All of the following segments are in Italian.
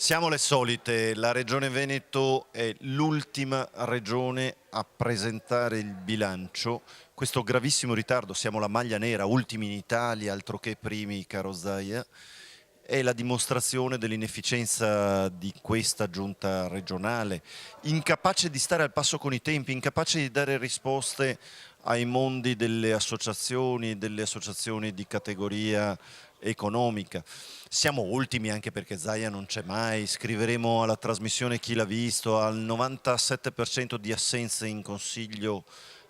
Siamo le solite, la Regione Veneto è l'ultima regione a presentare il bilancio. Questo gravissimo ritardo, siamo la maglia nera, ultimi in Italia, altro che primi, caro Zaia, è la dimostrazione dell'inefficienza di questa giunta regionale, incapace di stare al passo con i tempi, incapace di dare risposte ai mondi delle associazioni di categoria economica. Siamo ultimi anche perché Zaia non c'è mai, scriveremo alla trasmissione Chi l'ha visto, al 97% di assenze in consiglio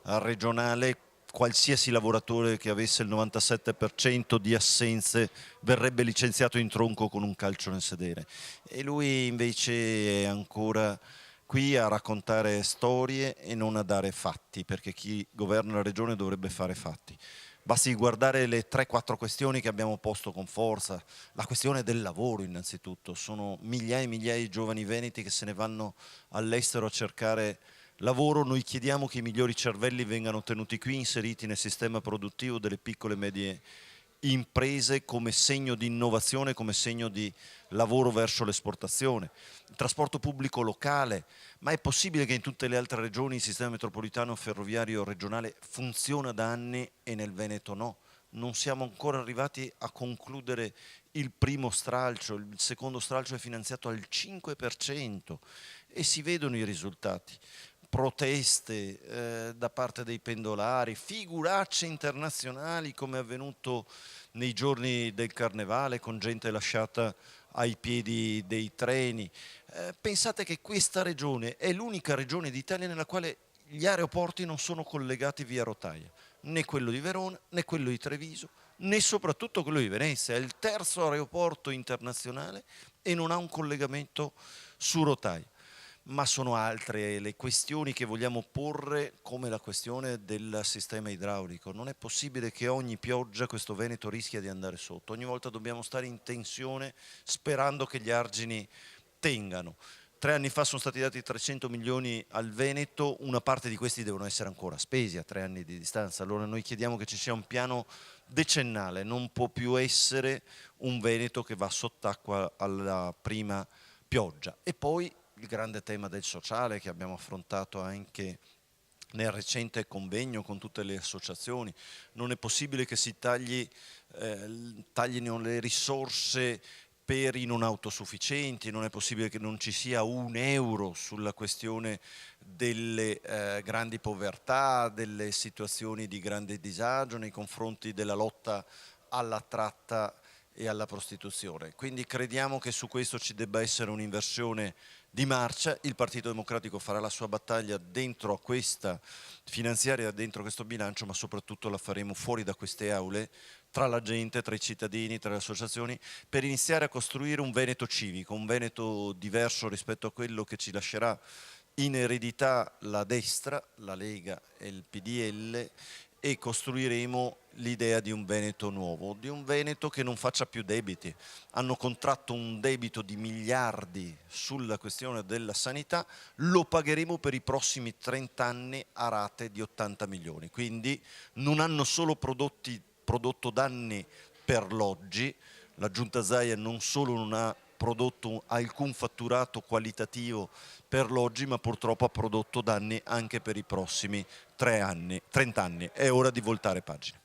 regionale, qualsiasi lavoratore che avesse il 97% di assenze verrebbe licenziato in tronco con un calcio nel sedere. E lui invece è ancora qui a raccontare storie e non a dare fatti, perché chi governa la regione dovrebbe fare fatti. Basti guardare le 3-4 questioni che abbiamo posto con forza. La questione del lavoro innanzitutto, sono migliaia e migliaia di giovani veneti che se ne vanno all'estero a cercare lavoro. Noi chiediamo che i migliori cervelli vengano tenuti qui, inseriti nel sistema produttivo delle piccole e medie imprese come segno di innovazione, come segno di lavoro verso l'esportazione. Il trasporto pubblico locale, ma è possibile che in tutte le altre regioni il sistema metropolitano ferroviario regionale funziona da anni e nel Veneto no? Non siamo ancora arrivati a concludere il primo stralcio, il secondo stralcio è finanziato al 5% e si vedono i risultati. Proteste da parte dei pendolari, figuracce internazionali come è avvenuto nei giorni del carnevale con gente lasciata ai piedi dei treni. Pensate che questa regione è l'unica regione d'Italia nella quale gli aeroporti non sono collegati via rotaia, né quello di Verona, né quello di Treviso, né soprattutto quello di Venezia. È il terzo aeroporto internazionale e non ha un collegamento su rotaia. Ma sono altre le questioni che vogliamo porre, come la questione del sistema idraulico. Non è possibile che ogni pioggia questo Veneto rischia di andare sotto. Ogni volta dobbiamo stare in tensione sperando che gli argini tengano. 3 anni fa sono stati dati 300 milioni al Veneto, una parte di questi devono essere ancora spesi a 3 anni di distanza. Allora noi chiediamo che ci sia un piano decennale, non può più essere un Veneto che va sott'acqua alla prima pioggia. E poi il grande tema del sociale che abbiamo affrontato anche nel recente convegno con tutte le associazioni. Non è possibile che si taglino le risorse per i non autosufficienti, non è possibile che non ci sia un euro sulla questione delle grandi povertà, delle situazioni di grande disagio nei confronti della lotta alla tratta e alla prostituzione. Quindi crediamo che su questo ci debba essere un'inversione di marcia. Il Partito Democratico farà la sua battaglia dentro a questa finanziaria, dentro questo bilancio, ma soprattutto la faremo fuori da queste aule, tra la gente, tra i cittadini, tra le associazioni, per iniziare a costruire un Veneto civico, un Veneto diverso rispetto a quello che ci lascerà in eredità la destra, la Lega e il PDL, e costruiremo l'idea di un Veneto nuovo, di un Veneto che non faccia più debiti. Hanno contratto un debito di miliardi sulla questione della sanità, lo pagheremo per i prossimi 30 anni a rate di 80 milioni. Quindi non hanno solo prodotto danni per l'oggi, la Giunta Zaia non solo non ha prodotto alcun fatturato qualitativo per l'oggi, ma purtroppo ha prodotto danni anche per i prossimi 3 anni, 30 anni. È ora di voltare pagina.